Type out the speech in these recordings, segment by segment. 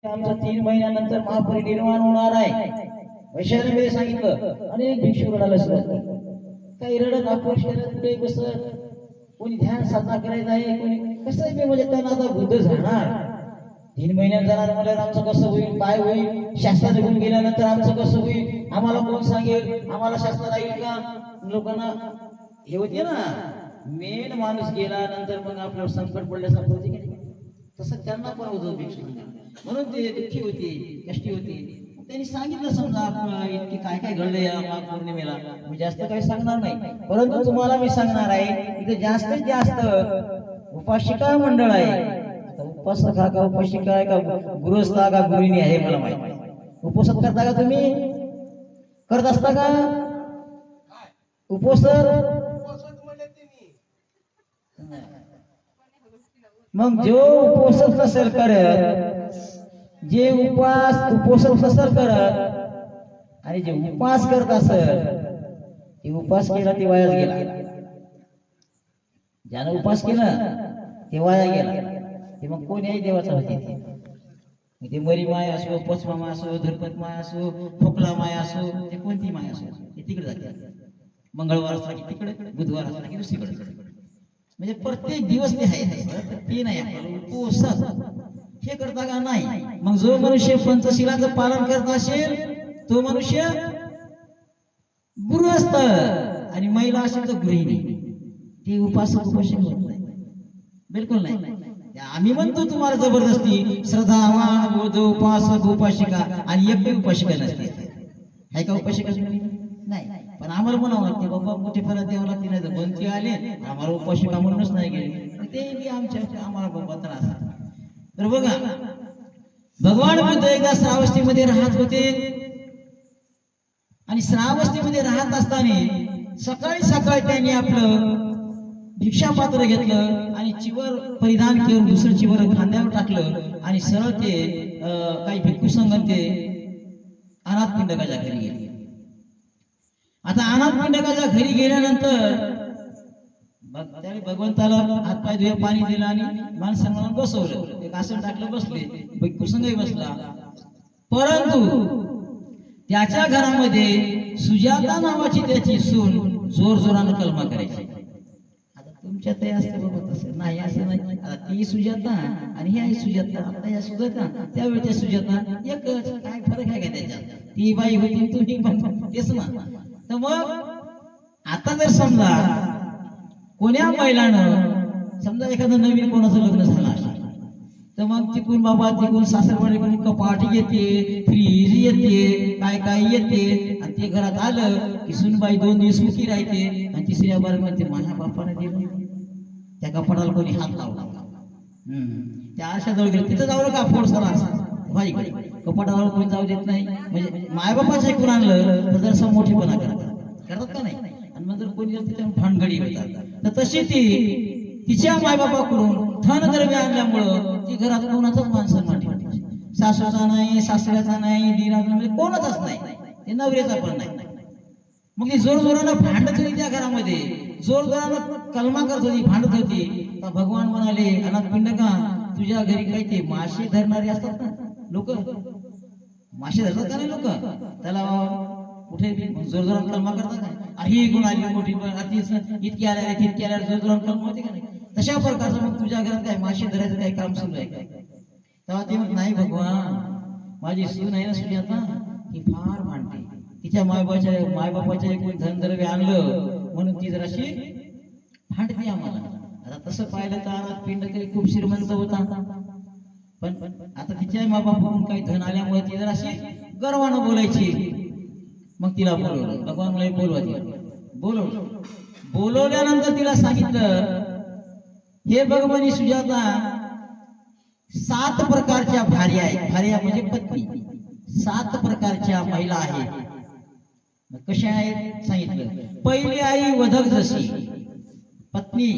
आमचं 3 महिन्यानंतर महापरिनिर्वाण होणार आहे. वैशालीमध्ये सांगितलं. अनेक भिक्षू रडायला सुरुवात केली. काही रडत अपयश कुठे बसत, कोणी ध्यान साधना करायचं आहे, कोणी कसं मी म्हणजे त्यांना आता बुद्ध जाणार 3 महिन्यात जाणार म्हणजे आमचं कसं होईल, काय होईल, शास्त्र निघून गेल्यानंतर आमचं कसं होईल, आम्हाला कोण सांगेल, आम्हाला शास्त्र राहील का? लोकांना हे होते ना, मेन माणूस गेल्यानंतर मग आपल्यावर संकट पडल्यासारखं होते की नाही, तसं त्यांना पण होतं भिक्षू. म्हणून ते दुःखी होते, कष्टी होते. त्यांनी सांगितलं समजा आपलं इतकी काय काय घडलं या माघ पौर्णिमेला. मी जास्त काही सांगणार नाही, परंतु तुम्हाला मी सांगणार आहे इथे जास्तीत जास्त उपासिका मंडळ आहे. उपासक हा का उपासिका आहे का गृहस्थ का गृहिणी आहे मला माहित नाही. उपवास करता का तुम्ही? करत असता का उपवास? मग जो उपवास नसेल करत, जे उपवास नसेल करत आणि जे उपास करत असेल, ते उपास केला ते वायाच गेला. ज्यानं उपास केला ते वाया गेला. ते मग कोणीही देवाचा होते. ते मरी माय असो, पचमा माय असो, धरपत माय असो, खोकला माय असो, ते कोणती माय असो, ते तिकडे जाते. मंगळवार असला की तिकडे, बुधवार असला की दुसरीकडे. म्हणजे प्रत्येक दिवस ते आहे, ते नाही आपल्याला उपवास हे करता का नाही. मग जो मनुष्य पंचशिलाचं पालन करत असेल तो मनुष्य गृहस्थ, आणि महिला असेल तर गृहिणी. ती उपासक उपासक होत नाही, बिलकुल नाही. आम्ही म्हणतो तुम्हाला जबरदस्ती श्रद्धावान बोध उपासक उपासिका, आणि एक उपासिका नसते. आहे का उपासिका? नाही. पण आम्हाला म्हणावं लागते बाबा मोठे फळं द्यावं लागते, नाही तर बनते आले आम्हाला उपासिका म्हणूनच नाही गेले, ते आमच्या आम्हाला बाबा त्रास. तर बघा, भगवान बुद्ध एकदा श्रावस्तीमध्ये राहत होते, आणि श्रावस्तीमध्ये राहत असताना सकाळी सकाळी त्यांनी आपलं भिक्षा पात्र घेतलं आणि चिवर परिधान करून दुसरं चिवर खांद्यावर टाकलं आणि सरळ ते काही भिक्खू संघ ते अनाथ पिंडकाच्या घरी गेले. आता अनाथ पिंडकाच्या घरी गेल्यानंतर त्याने भगवंताला हातपाय धुया पाणी दिलं आणि माणसांना बसवलं, एक आसन टाकलं, बसले, भिक्खू संघही बसला. परंतु त्याच्या घरामध्ये सुजाता नावाची त्याची सून जोर जोरानं कलमा करायची. तुमच्यात असते बाबा तसं नाही, असं नाही. आता ती सुजाता आणि ही आहे सुजाता. आता या सुजाता त्यावेळच्या सुजाता एकच, काय फरक आहे का त्याच्यात? ती बाई होती तुम्ही पण तेच ना. तर मग आता जर समजा कोण्या महिलानं समजा एखादं नवीन कोणाचं लग्न झालं असेल, तर मग तिकून बाबा तिकून सासरवाडीकडून कपाट येते, फ्रीज येते, काय काय येते, आणि ते घरात आलं की सुनबाई 2 दिवस मुकी राहते, आणि तिसऱ्या बार मध्ये माझ्या बापाने दिलं त्या कपाटाला कोणी हात लावला. त्या आरशा जवळ गेलं, तिथं जाऊ नका फोड सरा भाईकडे, कपाटाजवळ कोणी जाऊ देत नाही. म्हणजे मायबापाचं ऐकून आणलं तर जर मोठेपणा करतात का नाही, आणि मग जर कोणी त्याच्या भानगडी होतात. तर तशी ती तिच्या मायबापाकडून धनद्रव्य आणल्यामुळं ती घरात कोणाचाच माणसं नाही, सासूचा नाही, सासऱ्याचा नाही, दिराचा म्हणजे कोणाचाच नाही, ते नवऱ्याचा पण नाही. मग ती जोर जोरानं भांडत होती त्या घरामध्ये, जोर जोरानं कलमा करत होती, भांडत होती. तर भगवान म्हणाले, अनाथ पिंडका, तुझ्या घरी काही ते मासे धरणारे असतात ना लोक, मासे धरतात का नाही लोक, त्याला कुठे जोर जोरात कलमा करतात काय, ही गुण आली मोठी, इतकी आल्या तितकी आल्या, जोर जोरात कलमा होते का नाही. तशा प्रकारचं मग तुझ्या घरात काय मासे धरायचं काही काम सुरू आहे काय? तेव्हा ते मग नाही भगवान, माझी सून आहे ना सुजाता, ही फार भांडते, तिच्या मायबापाच्या एकूण धनद्रव्य आणलं म्हणून ती जराशी भांडते आम्हाला. आता तसं पाहिलं तर पिंड काही खूप श्रीमंत होता, पण आता तिच्या मायबापाकडून काही धन आल्यामुळे ती जराशी गर्वानं बोलायची. मग तिला बोलवलं, भगवान मला बोलवलं. बोलवल्यानंतर तिला सांगितलं, हे बघ म्हणे सुजाता, 7 प्रकारच्या भार्या आहेत. भार्या म्हणजे पत्नी. 7 प्रकारच्या महिला आहेत. कशा आहेत सांगितलं. पहिली आई वधक जशी पत्नी,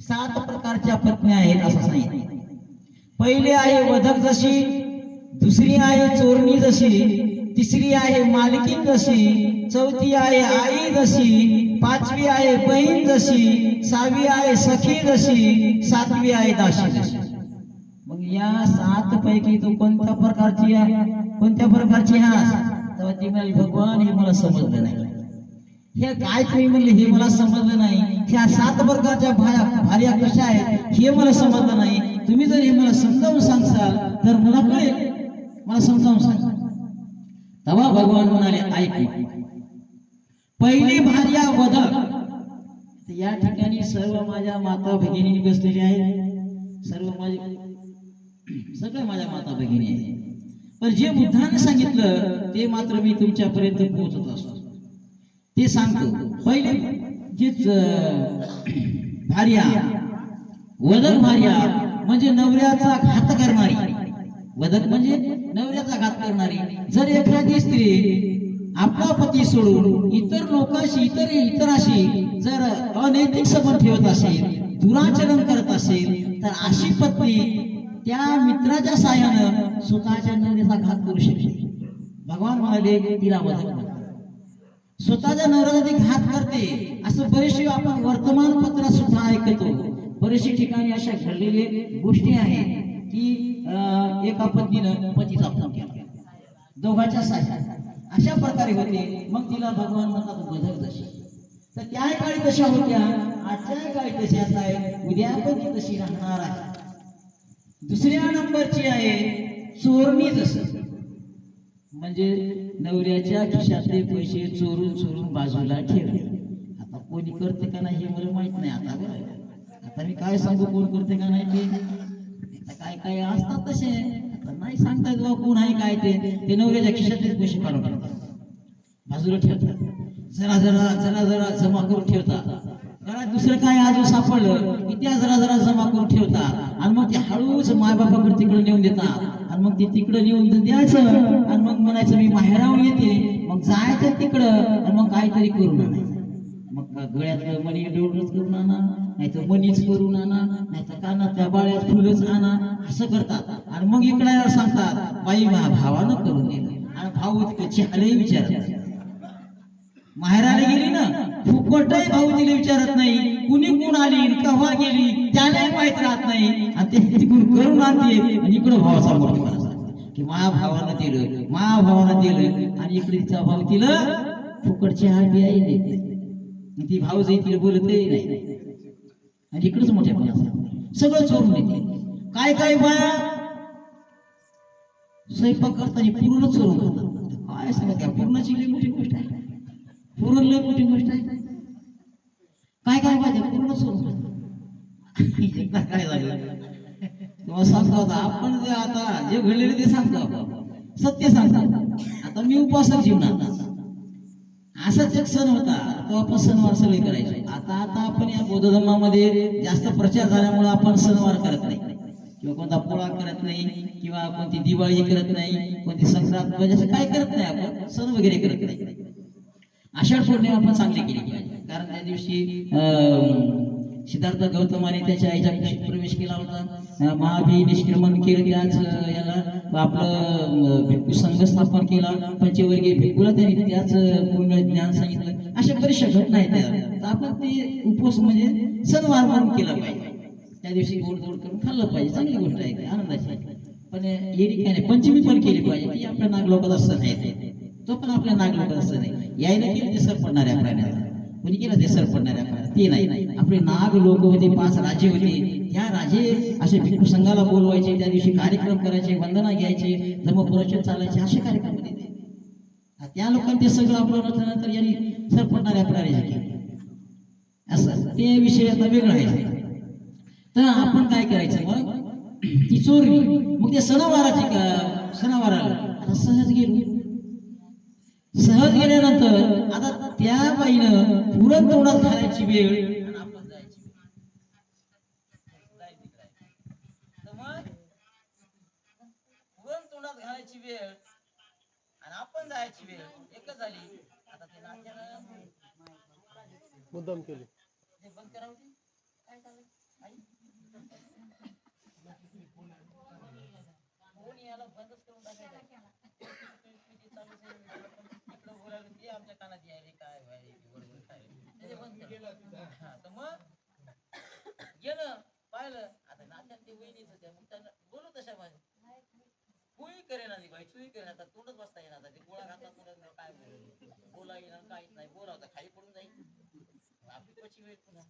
7 प्रकारच्या पत्नी आहेत असं सांगितलं. पहिली आहे वधक जशी, दुसरी आहे चोरणी जशी, तिसरी आहे मालकीन जशी, चौथी आहे आई जशी, 5वी आहे बहीण जशी, 6वी आहे सखी जशी, 7वी आहे दासी जशी. मग या 7 पैकी तू कोणत्या प्रकारची हास? तेव्हा ती म्हणाली भगवान हे मला समजलं नाही. हे काय तुम्ही म्हणले हे मला समजलं नाही. ह्या 7 प्रकारच्या भार्या कशा आहेत हे मला समजलं नाही. तुम्ही जर हे मला समजावून सांगसाल तर मला कळेल. मला समजावून सांगा. तेव्हा भगवान म्हणाले ऐक, पहिली भार्या वधक. या ठिकाणी सर्व माझ्या माता भगिनी बसलेल्या आहेत. सगळ्या माझ्या माता भगिनी आहेत. पण जे बुद्धाने सांगितलं ते मात्र मी तुमच्यापर्यंत पोहोचत असतो. ते सांगतो. पहिले जीच भार्या वधक भार्या म्हणजे नवऱ्याचा घात करणारी. वधक म्हणजे नवऱ्याचा घात करणारी. जर एखादी स्त्री आपला पती सोडून इतर लोकांशी इतराशी जर अनैतिक संबंध ठेवत असेल, दुराचरण करत असेल, तर अशी पत्नी त्या मित्राच्या साहाय्यानं स्वतःच्या नवऱ्याचा घात करू शकते. भगवान म्हणाले तिला वधक म्हणतात. स्वतःच्या नवऱ्याचा ती घात करते. असं बरेचसे आपण वर्तमानपत्रात सुद्धा ऐकतो. बरेचशे ठिकाणी अशा घडलेल्या गोष्टी आहेत की एका पत्नीनं पतीचा खून केला, दोघांच्या साह्याने अशा प्रकारे होते. मग तिला भगवान म्हणतात वधक जशी. तर त्या काळी तशा होत्या, आजच्या काळी तशाच आहे, उद्या पण ती तशी राहणार आहे. दुसऱ्या नंबरची आहे चोरणी. जसं म्हणजे नवऱ्याच्या खिशातले पैसे चोरून बाजूला ठेवले. आता कोणी करते का नाही हे मला माहित नाही. आता मी काय सांगू कोण करते का नाही ते. काय काय असतात तसे. आता नाही सांगता येत कोण आहे काय ते नवऱ्याच्या खिशातलेच पैसे काढून ठेवतात, बाजूला ठेवतात, जरा जरा जमा करून ठेवतात. घरात दुसरं काय अजून सापडलं की त्या जरा जमा करून ठेवतात. आणि मग ते हळूच मायबापाकडे तिकडे नेऊन देतात. आणि मग ते तिकडे नेऊन द्यायचं आणि मग म्हणायचं मी माहेरावून येते. मग जायचं तिकडं आणि मग काहीतरी करून आणायचं. मग गळ्यातलं मणी डोळच करून आणा, नाही तर मनीच करून आणा, नाही तर कानातल्या बाळ्यात फुलच आणा, असं करतात. आणि मग इकडे सांगतात बाई भावानं करून दिलं. आणि भाऊ इतकं चहालही विचारत माहेराला गेली ना फुकटही भाऊ तिला विचारत नाही. कुणी कोण आली केव्हा गेली त्यालाही माहित राहत नाही. आणि ते तिकडून करून आणते आणि इकडं भावाचा मोठा की भावानं दिलं आणि इकडे तिचा भाऊ तिला फुकटची हाती आई देते. ती भाऊ जाई तिला बोलतही नाही. आणि इकडेच मोठ्या सगळं चोरून देते. काय काय बाया स्वयंपाक करताना पूर्ण चोरून खातात. काय सांगत पूर्णाची लई मोठी गोष्ट आहे. पूर्ण लई मोठी गोष्ट आहे. काय काय पाहिजे पूर्ण चोरून खातात. एकदा काय झालं तेव्हा सांगतो. आपण जे आता जे घडलेले ते सांगतो, आपण सत्य सांगतो. आता मी उपासक जीवनात असाच एक सण होता तो आपण सणवार सगळे करायचे. आता आपण या बौद्ध धर्मामध्ये जास्त प्रचार झाल्यामुळे आपण सणवार करत नाही, किंवा कोणता पोळा करत नाही, किंवा कोणती दिवाळी करत नाही, कोणती संक्रांत म्हणजे काय करत नाही. आपण सण वगैरे करत नाही. आषाढ पौर्णिमा आपण चांगली केली पाहिजे. कारण त्या दिवशी सिद्धार्थ गौतमाने त्याच्या आईच्या कुशीत प्रवेश केला होता. महाभी निष्क्रमण केलं. त्याच याला आपलं भिक्खू संघ स्थापन केला. पंचवर्गीय भिक्खूला त्यांनी त्याच पूर्ण ज्ञान सांगितलं. अशा बऱ्याचशा घटना आहेत. तर आपण ते उपवास म्हणजे सणवार म्हणून केला पाहिजे. त्या दिवशी गोड करून खाल्लं पाहिजे. चांगली गोष्ट आहे, आनंदाची. पण येरी काय नाही, पंचमी पण केली पाहिजे. ती आपल्या नाग लोकांचा सण आहे, तो पण आपल्या नाग लोकांचा सण आहे. यायला केलं ते सर पडणाऱ्या प्राण्याला, कोणी केलं ते सर पडणाऱ्या प्राण्याला ते नाही. आपले नाग लोक होते, 5 राजे होते. त्या राजे असे भिक्खू संघाला बोलवायचे, त्या दिवशी कार्यक्रम करायचे, वंदना घ्यायचे, धर्मप्रवचन चालायचे, असे कार्यक्रम होते. त्या लोकांनी ते सगळं आपलं नंतर यांनी सर पडणाऱ्या प्राण्याचे केले. असं ते विषय आता वेगळा आहे. तर आपण काय करायचं मग ती चोरली. मग ते सणावाराला आता सहज गेल्यानंतर आता त्या बाईनं पुरण तोंडात घालायची वेळ आणि आपण जायची पुरण तोंडात घालायची वेळ आणि आपण जायची वेळ एकच झाली. आता ते नात्यानं मुद्दाम केले ते बंद करावं. काय झालं कोणी याला बंदच करून टाकायचं. इकडं बोलायला ते आमच्या कानात यायले काय व्हायले काय मग गेलं पाहिलं. आता नात्यात ते वहिनीच होत्या, मग त्यांना बोलत तशा माझ्या कोणी करेन आधी बाई चुई करेन आता तोंडच बसता येणार आता ते गोळा घातला तोंडात काय बोला येणार काहीच नाही बोलावता खाली पडून जाईल आपली पची वेळ पुन्हा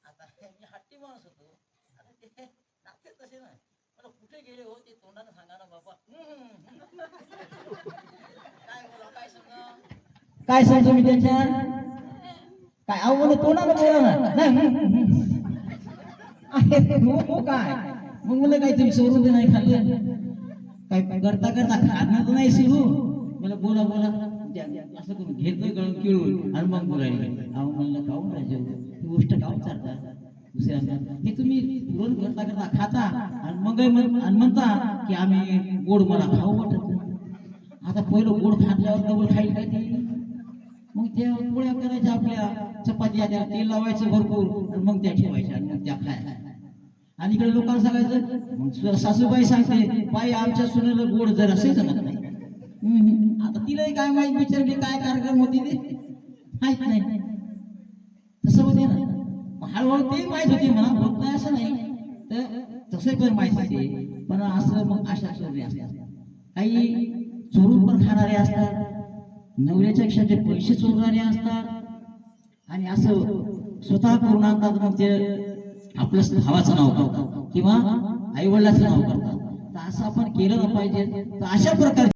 आता मी हट्टी माणूस होतो आता ते नाते तसे ना मला कुठे गेले हो ते तोंडानं सांगा ना बाबा काय बोला काय सांगा काय सांगतो मी त्यांच्या काय अहो मला तोंडानं बोला ना हो काय मग मला काय तुम्ही सोडून नाही खाल्लं काय करता करता खाणं तर नाही सुरू मला बोला बोला असं करून घेतोय गळून किळून आणि मग बोलायला अहो म्हणलं खाऊन राहायचे ही गोष्ट खाऊन चालतात दुसऱ्यांना हे तुम्ही रोज करता करता खाता आणि मग म्हणता की आम्ही गोड मला खाऊ वाटत नाही आता पहिलं गोड खाल्ल्यावर डबल खाईल काय ते मग त्या पोळ्या करायच्या आपल्या चपात्या त्या तेल लावायचं भरपूर आणि मग त्या ठेवायच्या आणि मग त्या खायच्या आणि इकडे लोकांना सांगायचं मग सासूबाई सांगते बाई आमच्या सुनेला गोड जर असेल जमत नाही आता तिलाही काय माहित विचारली काय कार्यक्रम होती ते माहित नाही तसं होते ना हळूहळू ते माहित होते म्हणा होत नाही असं नाही तर तसं पण माहित होते पण असं मग अशा चोरी असतात काही चोरून पण खाणारे असतात नवऱ्याच्या पेक्षा पैसे चोरणारे असतात आणि असं स्वतः करून आणतात मग ते आपलं भावाचं नाव करतात किंवा आई वडिलाचं नाव करतात तर असं आपण केलं पाहिजे तर अशा प्रकारचे